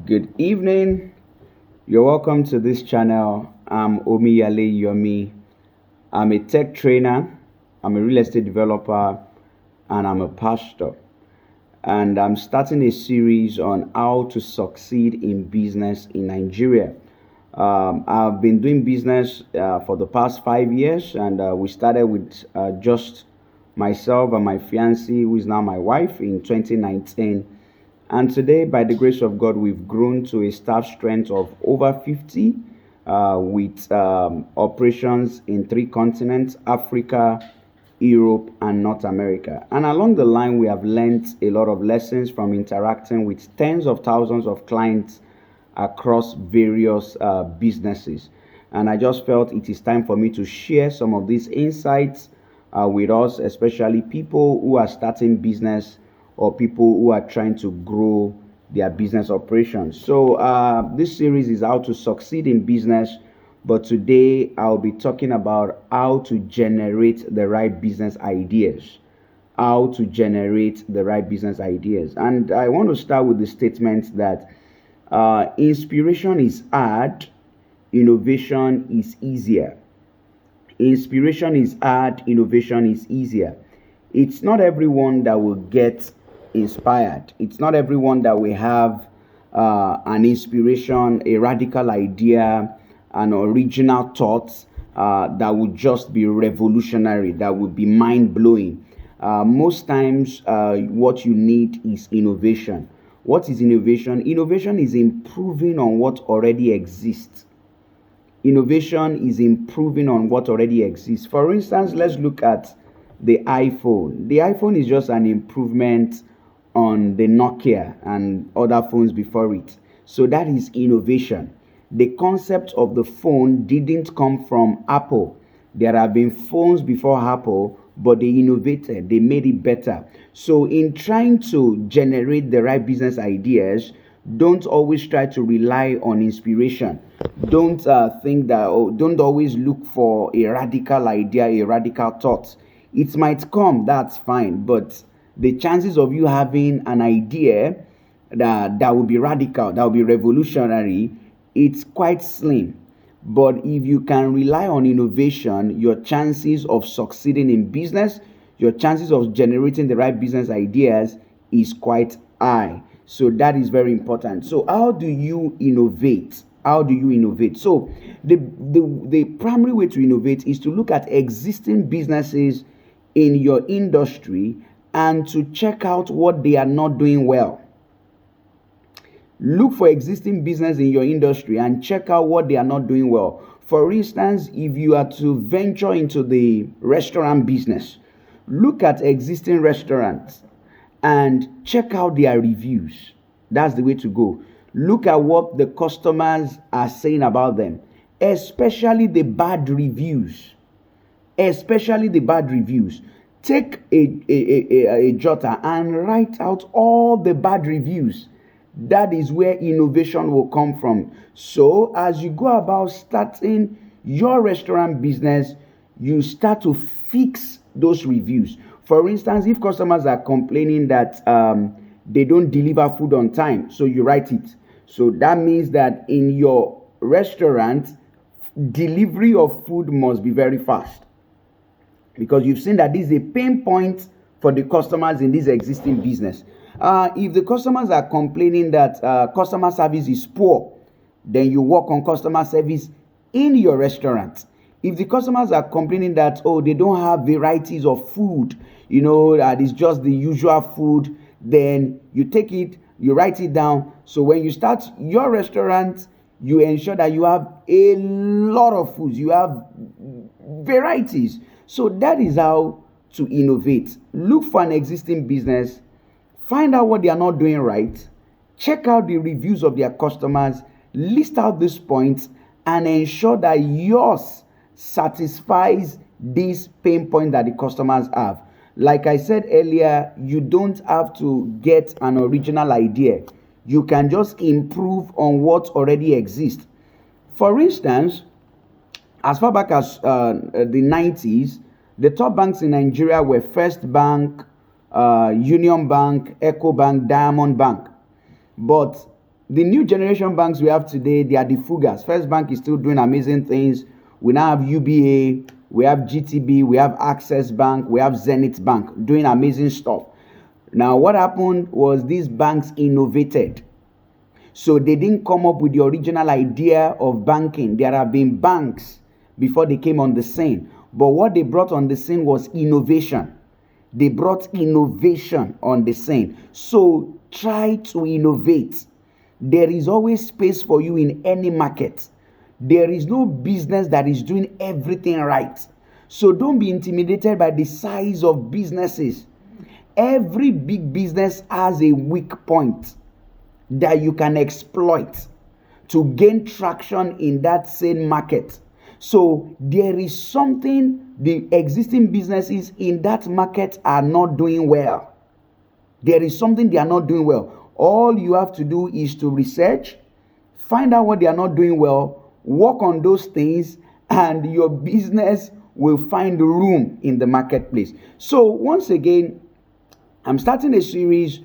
Good evening. You're welcome to this channel. I'm Omiyale Yomi. I'm a tech trainer, I'm a real estate developer, and I'm a pastor. And I'm starting a series on how to succeed in business in Nigeria. I've been doing business for the past 5 years, and we started with just myself and my fiancée, who is now my wife, in 2019. And today, by the grace of God, we've grown to a staff strength of over 50 with operations in three continents: Africa, Europe, and North America. And along the line, we have learned a lot of lessons from interacting with tens of thousands of clients across various businesses. And I just felt it is time for me to share some of these insights with us, especially people who are starting business or people who are trying to grow their business operations. So, this series is how to succeed in business, but today I'll be talking about how to generate the right business ideas. How to generate the right business ideas. And I want to start with the statement that inspiration is hard, innovation is easier. Inspiration is hard, innovation is easier. It's not everyone that will get inspired. It's not everyone that will have an inspiration, a radical idea, an original thought that would just be revolutionary, that would be mind blowing. Most times, what you need is innovation. What is innovation? Innovation is improving on what already exists. Innovation is improving on what already exists. For instance, let's look at the iPhone. The iPhone is just an improvement on the Nokia and other phones before it. So that is innovation. The concept of the phone didn't come from Apple. There have been phones before Apple, but they innovated, they made it better. So, in trying to generate the right business ideas, don't always try to rely on inspiration. Don't think that, don't always look for a radical idea, a radical thought. It might come, that's fine, but the chances of you having an idea that will be radical, that will be revolutionary, it's quite slim. But if you can rely on innovation, your chances of succeeding in business, your chances of generating the right business ideas is quite high. So that is very important. So how do you innovate? How do you innovate? So the primary way to innovate is to look at existing businesses in your industry and to check out what they are not doing well. Look for existing business in your industry and check out what they are not doing well. For instance, if you are to venture into the restaurant business, look at existing restaurants and check out their reviews. That's the way to go. Look at what the customers are saying about them, especially the bad reviews. Especially the bad reviews. Take a jotter and write out all the bad reviews. That is where innovation will come from. So, as you go about starting your restaurant business, you start to fix those reviews. For instance, if customers are complaining that they don't deliver food on time, so you write it. So that means that in your restaurant, delivery of food must be very fast, because you've seen that this is a pain point for the customers in this existing business. If the customers are complaining that customer service is poor, then you work on customer service in your restaurant. If the customers are complaining that, they don't have varieties of food, that is just the usual food, then you take it, you write it down. So when you start your restaurant, you ensure that you have a lot of foods, you have varieties. So that is how to innovate. Look for an existing business, find out what they are not doing right, check out the reviews of their customers, list out these points, and ensure that yours satisfies this pain point that the customers have. Like I said earlier, you don't have to get an original idea. You can just improve on what already exists. For instance, as far back as the 90s, the top banks in Nigeria were First Bank, Union Bank, Eco Bank, Diamond Bank. But The new generation banks we have today, they are the fugas. First Bank is still doing amazing things. We now have UBA, we have GTB, we have Access Bank, we have Zenith Bank doing amazing stuff. Now, what happened was these banks innovated. So they didn't come up with the original idea of banking. There have been banks before they came on the scene. But what they brought on the scene was innovation. They brought innovation on the scene. So try to innovate. There is always space for you in any market. There is no business that is doing everything right. So don't be intimidated by the size of businesses. Every big business has a weak point that you can exploit to gain traction in that same market. So there is something the existing businesses in that market are not doing well. There is something they are not doing well. All you have to do is to research, find out what they are not doing well, work on those things, and your business will find room in the marketplace. So once again, I'm starting a series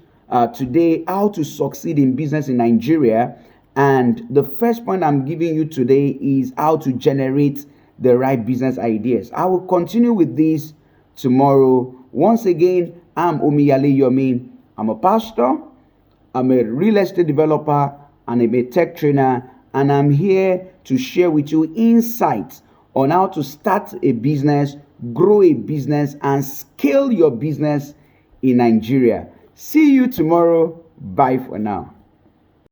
today, how to succeed in business in Nigeria. And the first point I'm giving you today is how to generate the right business ideas. I will continue with this tomorrow. Once again, I'm Omiyale Yomi. I'm a pastor, I'm a real estate developer, and I'm a tech trainer. And I'm here to share with you insights on how to start a business, grow a business, and scale your business in Nigeria. See you tomorrow. Bye for now.